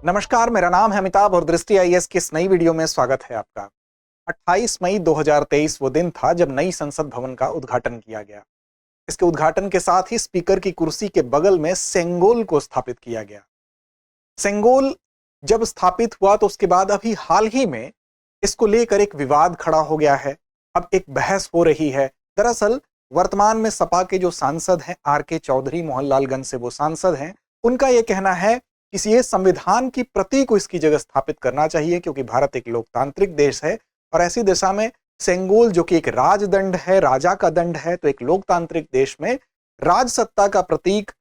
नमस्कार, मेरा नाम है अमिताभ और दृष्टि आईएएस की इस नई वीडियो में स्वागत है आपका। 28 मई 2023 वो दिन था जब नई संसद भवन का उद्घाटन किया गया। इसके उद्घाटन के साथ ही स्पीकर की कुर्सी के बगल में सेंगोल को स्थापित किया गया। सेंगोल जब स्थापित हुआ तो उसके बाद अभी हाल ही में इसको लेकर एक विवाद खड़ा हो गया है। अब एक बहस हो रही है। दरअसल वर्तमान में सपा के जो सांसद हैं आर.के. चौधरी, मोहनलालगंज से वो सांसद हैं, उनका यह कहना है कि ये संविधान की प्रति को इसकी जगह स्थापित करना चाहिए, क्योंकि भारत एक लोकतांत्रिक देश है और ऐसी दिशा में सेंगोल जो कि एक राजदंड है, राजा का दंड है, तो एक लोकतांत्रिक देश में राजसत्ता का प्रतीक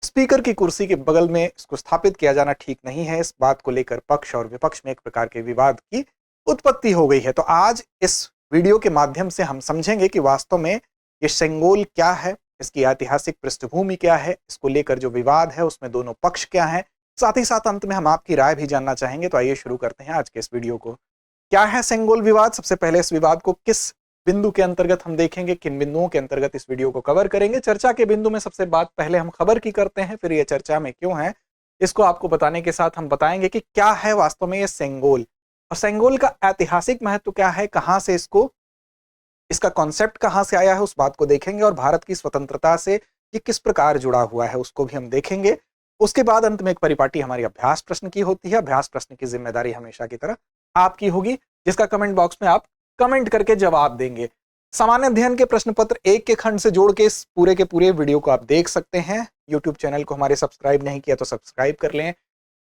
स्पीकर की कुर्सी के बगल में इसको स्थापित किया जाना ठीक नहीं है। इस बात को लेकर पक्ष और विपक्ष में एक प्रकार के विवाद की उत्पत्ति हो गई है। तो आज इस वीडियो के माध्यम से हम समझेंगे कि वास्तव में ये सेंगोल क्या है, इसकी ऐतिहासिक पृष्ठभूमि क्या है, इसको लेकर जो विवाद है उसमें दोनों पक्ष क्या है, साथ ही साथ अंत में हम आपकी राय भी जानना चाहेंगे। तो आइए शुरू करते हैं आज के इस वीडियो को। क्या है सेंगोल विवाद? सबसे पहले इस विवाद को किस बिंदु के अंतर्गत हम देखेंगे, किन बिंदुओं के अंतर्गत इस वीडियो को कवर करेंगे। चर्चा के बिंदु में सबसे बात पहले हम खबर की करते हैं, फिर ये चर्चा में क्यों है इसको आपको बताने के साथ हम बताएंगे कि क्या है वास्तव में ये सेंगोल और सेंगोल का ऐतिहासिक महत्व क्या है, कहां से इसका कॉन्सेप्ट कहां से आया है, उस बात को देखेंगे और भारत की स्वतंत्रता से ये किस प्रकार जुड़ा हुआ है उसको भी हम देखेंगे। उसके बाद अंत में एक परिपाटी हमारी अभ्यास प्रश्न की होती है। अभ्यास प्रश्न की जिम्मेदारी हमेशा की तरह आपकी होगी, जिसका कमेंट बॉक्स में आप कमेंट करके जवाब देंगे। सामान्य अध्ययन के प्रश्न पत्र एक के खंड से जोड़ के इस पूरे के पूरे वीडियो को आप देख सकते हैं। यूट्यूब चैनल को हमारे सब्सक्राइब नहीं किया तो सब्सक्राइब कर लें।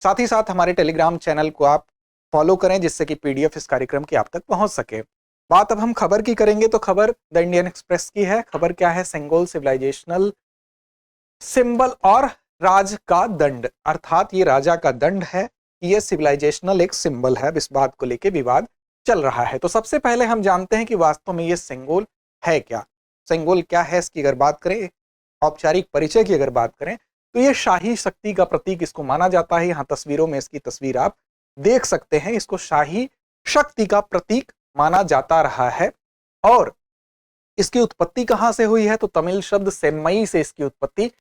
साथ ही साथ हमारे टेलीग्राम चैनल को आप फॉलो करें, जिससे कि पीडीएफ इस कार्यक्रम की आप तक पहुंच सके। बात अब हम खबर की करेंगे तो खबर द इंडियन एक्सप्रेस की है। खबर क्या है? सेंगोल सिविलाइजेशनल सिंबल और राज का दंड, अर्थात ये राजा का दंड है, ये सिविलाइजेशनल एक सिंबल है। इस बात को लेकर विवाद चल रहा है। तो सबसे पहले हम जानते हैं कि वास्तव में ये सेंगोल है क्या। सेंगोल क्या है इसकी अगर बात करें, औपचारिक परिचय की अगर बात करें तो ये शाही शक्ति का प्रतीक इसको माना जाता है। यहाँ तस्वीरों में इसकी तस्वीर आप देख सकते हैं। इसको शाही शक्ति का प्रतीक माना जाता रहा है। और इसकी उत्पत्ति कहां से हुई है? तो तमिल शब्द सेम्मई से इसकी उत्पत्ति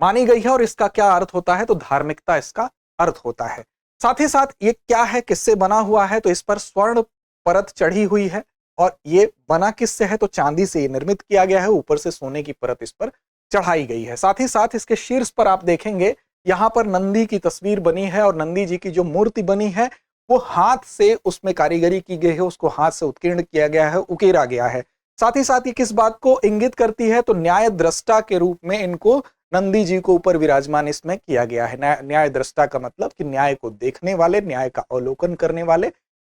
मानी गई है। और इसका क्या अर्थ होता है? तो धार्मिकता इसका अर्थ होता है। साथ ही साथ ये क्या है, किससे बना हुआ है? तो इस पर स्वर्ण परत चढ़ी हुई है और ये बना किससे है? तो चांदी से ये निर्मित किया गया है। ऊपर से सोने की परत इस पर चढ़ाई गई है। साथ ही साथ इसके शीर्ष पर आप देखेंगे यहां पर नंदी की तस्वीर बनी है और नंदी जी की जो मूर्ति बनी है वो हाथ से उसमें कारीगरी की गई है, उसको हाथ से उत्कीर्ण किया गया है, उकेरा गया है। साथ ही साथ ये किस बात को इंगित करती है? तो न्याय दृष्टा के रूप में इनको नंदी जी को ऊपर विराजमान इसमें किया गया है। न्याय दृष्टा का मतलब कि न्याय को देखने वाले, न्याय का अवलोकन करने वाले,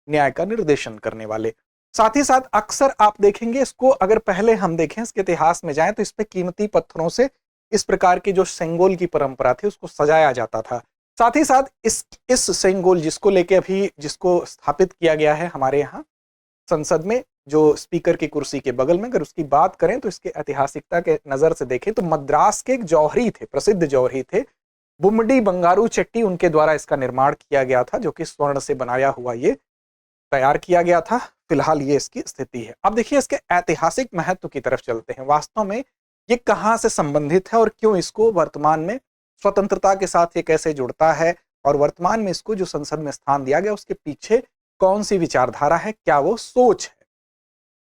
न्याय का निर्देशन करने वाले। साथ ही साथ अक्सर आप देखेंगे इसको, अगर पहले हम देखें इसके इतिहास में जाएं तो इस पे कीमती पत्थरों से इस प्रकार की जो सेंगोल की परंपरा थी उसको सजाया जाता था। साथ ही साथ इस सेंगोल जिसको स्थापित किया गया है हमारे यहाँ संसद में, जो स्पीकर की कुर्सी के बगल में, अगर उसकी बात करें तो इसके ऐतिहासिकता के नजर से देखें तो मद्रास के एक जौहरी थे, प्रसिद्ध जौहरी थे बुम्मडी बंगारू चेट्टी, उनके द्वारा इसका निर्माण किया गया था, जो कि स्वर्ण से बनाया हुआ ये तैयार किया गया था। फिलहाल ये इसकी स्थिति है। अब देखिए इसके ऐतिहासिक महत्व की तरफ चलते हैं। वास्तव में ये कहां से संबंधित है और क्यों इसको वर्तमान में स्वतंत्रता के साथ ये कैसे जुड़ता है, और वर्तमान में इसको जो संसद में स्थान दिया गया उसके पीछे कौन सी विचारधारा है, क्या वो सोच है।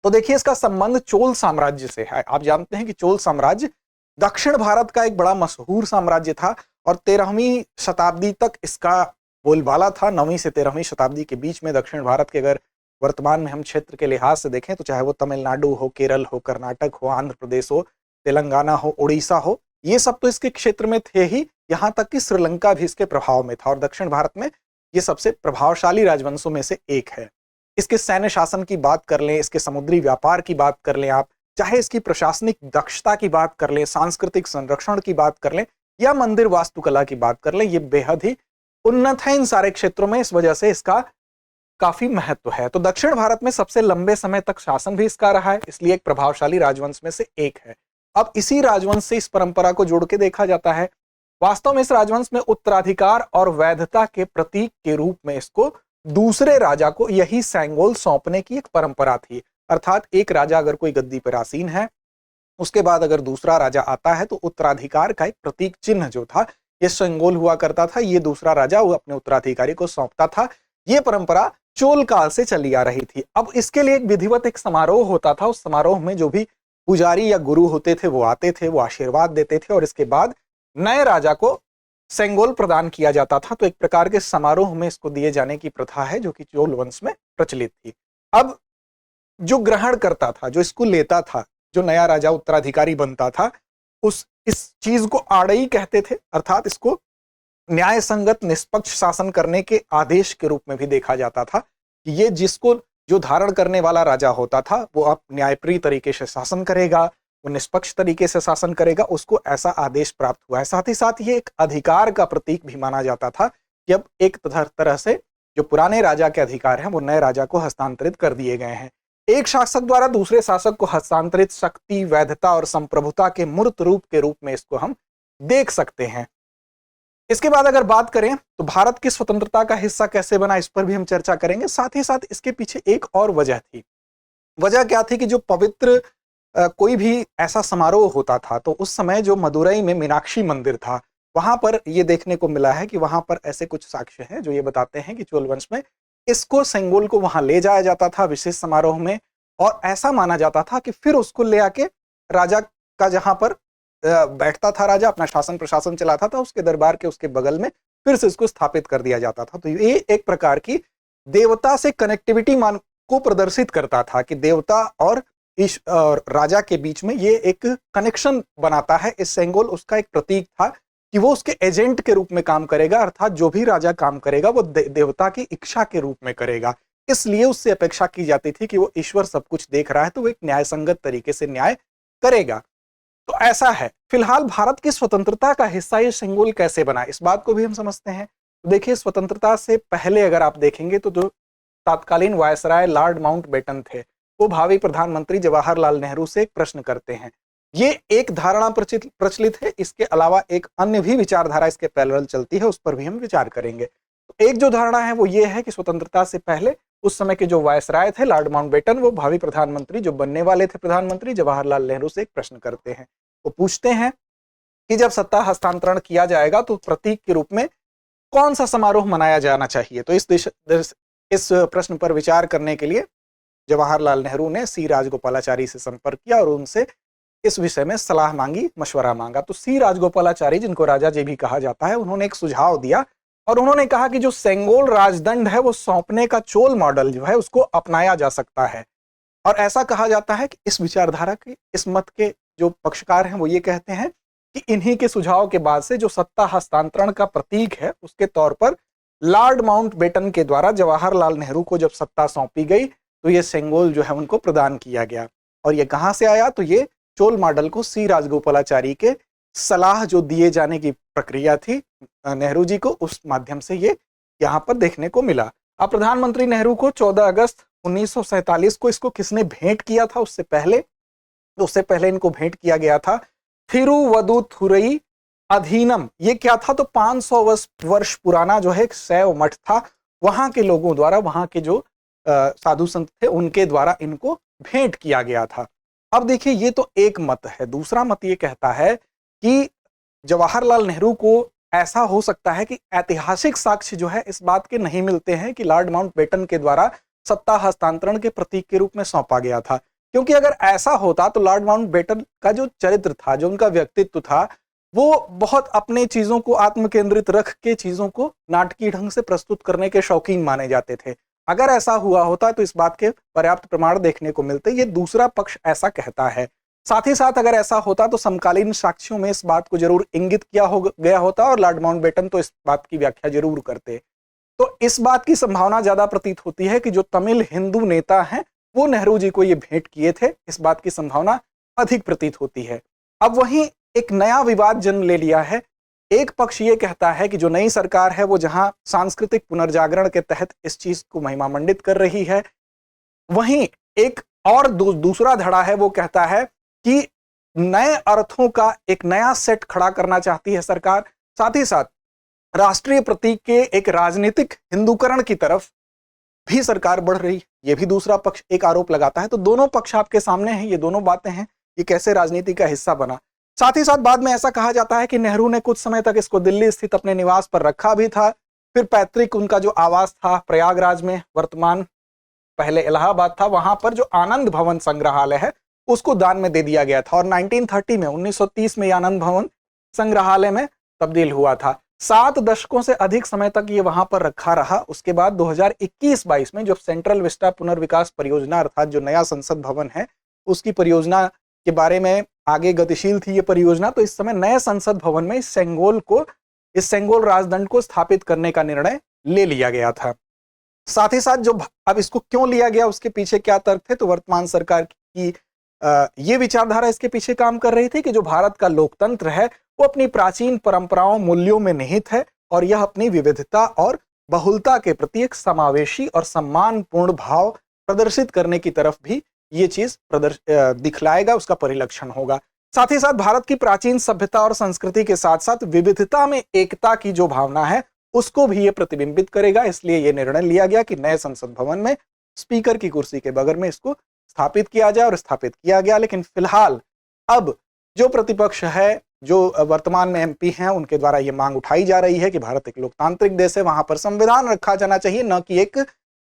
तो देखिए इसका संबंध चोल साम्राज्य से है। आप जानते हैं कि चोल साम्राज्य दक्षिण भारत का एक बड़ा मशहूर साम्राज्य था और 13वीं शताब्दी तक इसका बोलबाला था। 9वीं से 13वीं शताब्दी के बीच में दक्षिण भारत के अगर वर्तमान में हम क्षेत्र के लिहाज से देखें तो चाहे वो तमिलनाडु हो, केरल हो, कर्नाटक हो, आंध्र प्रदेश हो, तेलंगाना हो, उड़ीसा हो, ये सब तो इसके क्षेत्र में थे ही। यहाँ तक कि श्रीलंका भी इसके प्रभाव में था और दक्षिण भारत में ये सबसे प्रभावशाली राजवंशों में से एक है। इसके सैन्य शासन की बात कर लें, इसके समुद्री व्यापार की बात कर लें आप, चाहे इसकी प्रशासनिक दक्षता की बात कर लें, सांस्कृतिक संरक्षण की बात कर लें या मंदिर वास्तुकला की बात कर लें, ये बेहद ही उन्नत है इन सारे क्षेत्रों में। इस वजह से इसका काफी महत्व है। तो दक्षिण भारत में सबसे लंबे समय तक शासन भी इसका रहा है, इसलिए एक प्रभावशाली राजवंश में से एक है। अब इसी राजवंश से इस परंपरा को जोड़ के देखा जाता है। वास्तव में इस राजवंश में उत्तराधिकार और वैधता के प्रतीक के रूप में इसको दूसरे राजा को यही सेंगोल सौंपने की एक परंपरा थी। अर्थात एक राजा अगर कोई गद्दी पर आसीन है, उसके बाद अगर दूसरा राजा आता है तो उत्तराधिकार का एक प्रतीक चिन्ह जो था ये सेंगोल हुआ करता था, ये दूसरा राजा वो अपने उत्तराधिकारी को सौंपता था। ये परंपरा चोल काल से चली आ रही थी। अब इसके लिए एक विधिवत एक समारोह होता था। उस समारोह में जो भी पुजारी या गुरु होते थे वो आते थे, वो आशीर्वाद देते थे और इसके बाद नए राजा को सेंगोल प्रदान किया जाता था। तो एक प्रकार के समारोह में इसको दिए जाने की प्रथा है जो कि चोल वंश में प्रचलित थी। अब जो ग्रहण करता था, जो इसको लेता था, जो नया राजा उत्तराधिकारी बनता था, इस चीज को आड़ई कहते थे, अर्थात इसको न्याय संगत निष्पक्ष शासन करने के आदेश के रूप में भी देखा जाता था कि ये जिसको जो धारण करने वाला राजा होता था वो अब न्यायप्रिय तरीके से शासन करेगा, वो निष्पक्ष तरीके से शासन करेगा, उसको ऐसा आदेश प्राप्त हुआ है। साथ ही साथ ये एक अधिकार का प्रतीक भी माना जाता था कि अब एक तरह से जो पुराने राजा के अधिकार हैं वो नए राजा को हस्तांतरित कर दिए गए हैं। एक शासक द्वारा दूसरे शासक को हस्तांतरित शक्ति, वैधता और संप्रभुता के मूर्त रूप के रूप में इसको हम देख सकते हैं। इसके बाद अगर बात करें तो भारत की स्वतंत्रता का हिस्सा कैसे बना, इस पर भी हम चर्चा करेंगे। साथ ही साथ इसके पीछे एक और वजह थी। वजह क्या थी कि जो पवित्र कोई भी ऐसा समारोह होता था तो उस समय जो मदुरई में मीनाक्षी मंदिर था, वहां पर ये देखने को मिला है कि वहां पर ऐसे कुछ साक्ष्य हैं जो ये बताते हैं कि चोल वंश में इसको सेंगोल को वहां ले जाया जाता था विशेष समारोह में, और ऐसा माना जाता था कि फिर उसको ले आके राजा का जहां पर बैठता था, राजा अपना शासन प्रशासन चलाता था, उसके दरबार के उसके बगल में फिर से इसको स्थापित कर दिया जाता था। तो ये एक प्रकार की देवता से कनेक्टिविटी मान को प्रदर्शित करता था कि देवता और राजा के बीच में ये एक कनेक्शन बनाता है। इस सेंगोल उसका एक प्रतीक था कि वो उसके एजेंट के रूप में काम करेगा, अर्थात जो भी राजा काम करेगा वो देवता की इच्छा के रूप में करेगा। इसलिए उससे अपेक्षा की जाती थी कि वो ईश्वर सब कुछ देख रहा है तो वो एक न्याय संगत तरीके से न्याय करेगा। तो ऐसा है। फिलहाल भारत की स्वतंत्रता का हिस्सा ये सेंगोल कैसे बना, इस बात को भी हम समझते हैं। तो देखिए, स्वतंत्रता से पहले अगर आप देखेंगे तो जो तत्कालीन वायसराय लॉर्ड माउंटबेटन थे वो भावी प्रधानमंत्री जवाहरलाल नेहरू से एक प्रश्न करते हैं। ये एक धारणा प्रचलित है, इसके अलावा एक अन्य भी विचारधारा इसके पैरेलल चलती है, उस पर भी हम विचार करेंगे। तो एक जो धारणा है वो ये है कि स्वतंत्रता से पहले उस समय के जो वायसराय थे लॉर्ड माउंटबेटन, वो भावी प्रधानमंत्री जो बनने वाले थे प्रधानमंत्री जवाहरलाल नेहरू से एक प्रश्न करते हैं। वो पूछते हैं कि जब सत्ता हस्तांतरण किया जाएगा तो प्रतीक के रूप में कौन सा समारोह मनाया जाना चाहिए। तो इस प्रश्न पर विचार करने के लिए जवाहरलाल नेहरू ने सी राजगोपालाचारी से संपर्क किया और उनसे इस विषय में सलाह मांगी, मशवरा मांगा। तो सी राजगोपालाचारी, जिनको राजा जी भी कहा जाता है, उन्होंने एक सुझाव दिया और उन्होंने कहा कि जो सेंगोल राजदंड है वो सौंपने का चोल मॉडल जो है उसको अपनाया जा सकता है। और ऐसा कहा जाता है कि इस विचारधारा के, इस मत के जो पक्षकार हैं वो ये कहते हैं कि इन्हीं के सुझाव के बाद से जो सत्ता हस्तांतरण का प्रतीक है उसके तौर पर लॉर्ड माउंटबेटन के द्वारा जवाहरलाल नेहरू को जब सत्ता सौंपी गई तो ये सेंगोल जो है उनको प्रदान किया गया। और ये कहां से आया, तो ये चोल मॉडल को सी राजगोपालाचारी के सलाह जो दिए जाने की प्रक्रिया थी नेहरू जी को, उस माध्यम से ये यहाँ पर देखने को मिला। अब प्रधानमंत्री नेहरू को 14 अगस्त 1947 को इसको किसने भेंट किया था, उससे पहले इनको भेंट किया गया था थिरुवदुथुरई अधीनम। ये क्या था, तो 500 वर्ष पुराना जो है एक शैव मठ था, वहां के लोगों द्वारा, वहां के जो साधु संत थे उनके द्वारा इनको भेंट किया गया था। अब देखिए, ये तो एक मत है। दूसरा मत ये कहता है कि जवाहरलाल नेहरू को ऐसा हो सकता है कि ऐतिहासिक साक्ष्य जो है इस बात के नहीं मिलते हैं कि लॉर्ड माउंटबेटन के द्वारा सत्ता हस्तांतरण के प्रतीक के रूप में सौंपा गया था। क्योंकि अगर ऐसा होता तो लॉर्ड माउंटबेटन का जो चरित्र था, जो उनका व्यक्तित्व था, वो बहुत अपने चीजों को आत्मकेंद्रित रख के चीजों को नाटकीय ढंग से प्रस्तुत करने के शौकीन माने जाते थे। अगर ऐसा हुआ होता तो इस बात के पर्याप्त प्रमाण देखने को मिलते, ये दूसरा पक्ष ऐसा कहता है। साथ ही साथ अगर ऐसा होता तो समकालीन साक्ष्यों में इस बात को जरूर इंगित किया गया होता और लॉर्ड माउंटबेटन तो इस बात की व्याख्या जरूर करते। तो इस बात की संभावना ज्यादा प्रतीत होती है कि जो तमिल हिंदू नेता हैं वो नेहरू जी को ये भेंट किए थे, इस बात की संभावना अधिक प्रतीत होती है। अब वहीं एक नया विवाद जन्म ले लिया है। एक पक्ष ये कहता है कि जो नई सरकार है वो जहां सांस्कृतिक पुनर्जागरण के तहत इस चीज को महिमामंडित कर रही है, वहीं एक और दूसरा धड़ा है वो कहता है कि नए अर्थों का एक नया सेट खड़ा करना चाहती है सरकार। साथ ही साथ राष्ट्रीय प्रतीक के एक राजनीतिक हिंदूकरण की तरफ भी सरकार बढ़ रही है, ये भी दूसरा पक्ष एक आरोप लगाता है। तो दोनों पक्ष आपके सामने हैं, ये दोनों बातें हैं, ये कैसे राजनीति का हिस्सा बना। साथ ही साथ बाद में ऐसा कहा जाता है कि नेहरू ने कुछ समय तक इसको दिल्ली स्थित अपने निवास पर रखा भी था, फिर पैतृक उनका जो आवास था प्रयागराज में, वर्तमान पहले इलाहाबाद था, वहां पर जो आनंद भवन संग्रहालय है उसको दान में दे दिया गया था और 1930 में 1930 में आनंद भवन संग्रहालय में तब्दील हुआ था। 7 दशकों से अधिक समय तक ये वहां पर रखा रहा। उसके बाद 2021-22 में जब सेंट्रल विस्टा पुनर्विकास परियोजना अर्थात जो नया संसद भवन है उसकी परियोजना के बारे में आगे गतिशील थी ये परियोजना, तो इस समय नए संसद भवन में इस सेंगोल राजदंड को स्थापित करने का निर्णय ले लिया गया था। साथ ही साथ जो अब इसको क्यों लिया गया उसके पीछे क्या तर्क थे, तो वर्तमान सरकार की ये विचारधारा इसके पीछे काम कर रही थी कि जो भारत का लोकतंत्र है वो अपनी प्राचीन परंपराओं मूल्यों में निहित है और यह अपनी विविधता और बहुलता के प्रति एक समावेशी और सम्मानपूर्ण भाव प्रदर्शित करने की तरफ भी ये चीज दिखलाएगा, उसका परिलक्षण होगा। साथ ही साथ भारत की प्राचीन सभ्यता और संस्कृति के साथ साथ विविधता में एकता की जो भावना है उसको भी ये प्रतिबिंबित करेगा। इसलिए ये निर्णय लिया गया कि नए संसद भवन में स्पीकर की कुर्सी के बगल में इसको स्थापित किया जाए और स्थापित किया गया। लेकिन फिलहाल अब जो प्रतिपक्ष है, जो वर्तमान में एमपी हैं, उनके द्वारा ये मांग उठाई जा रही है कि भारत एक लोकतांत्रिक देश है, वहां पर संविधान रखा जाना चाहिए, न कि एक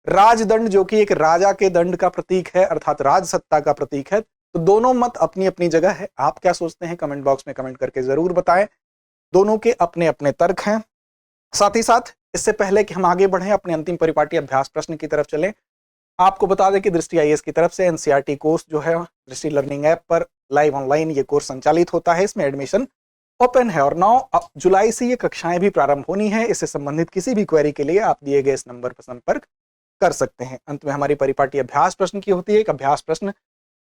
राजदंड जो कि एक राजा के दंड का प्रतीक है अर्थात राजसत्ता का प्रतीक है। तो दोनों मत अपनी अपनी जगह है। आप क्या सोचते हैं कमेंट बॉक्स में कमेंट करके जरूर बताएं। दोनों के अपने अपने तर्क हैं। साथ ही साथ इससे पहले कि हम आगे बढ़ें अपने अंतिम परिपाटी अभ्यास प्रश्न की तरफ चलें, आपको बता दें कि दृष्टि आईएएस की तरफ से एनसीईआरटी कोर्स जो है दृष्टि लर्निंग ऐप पर लाइव ऑनलाइन ये कोर्स संचालित होता है। इसमें एडमिशन ओपन है और 9 जुलाई से ये कक्षाएं भी प्रारंभ होनी है। इससे संबंधित किसी भी क्वेरी के लिए आप दिए गए इस नंबर पर संपर्क कर सकते हैं। अंत में हमारी परिपाटी अभ्यास प्रश्न की होती है। एक अभ्यास प्रश्न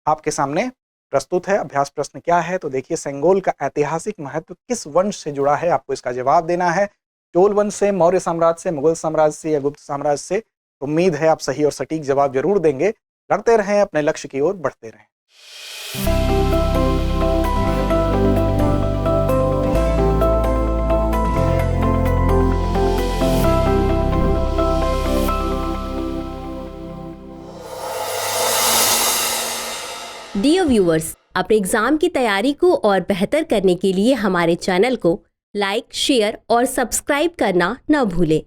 आपके सामने प्रस्तुत है। अभ्यास प्रश्न क्या है, तो देखिए, सेंगोल का ऐतिहासिक महत्व किस वंश से जुड़ा है, आपको इसका जवाब देना है। चोल वंश से, मौर्य साम्राज्य से, मुगल साम्राज्य से या गुप्त साम्राज्य से। उम्मीद है आप सही और सटीक जवाब जरूर देंगे। लड़ते रहें, अपने लक्ष्य की ओर बढ़ते रहें। डियर व्यूअर्स, अपने एग्जाम की तैयारी को और बेहतर करने के लिए हमारे चैनल को लाइक, शेयर और सब्सक्राइब करना न भूलें।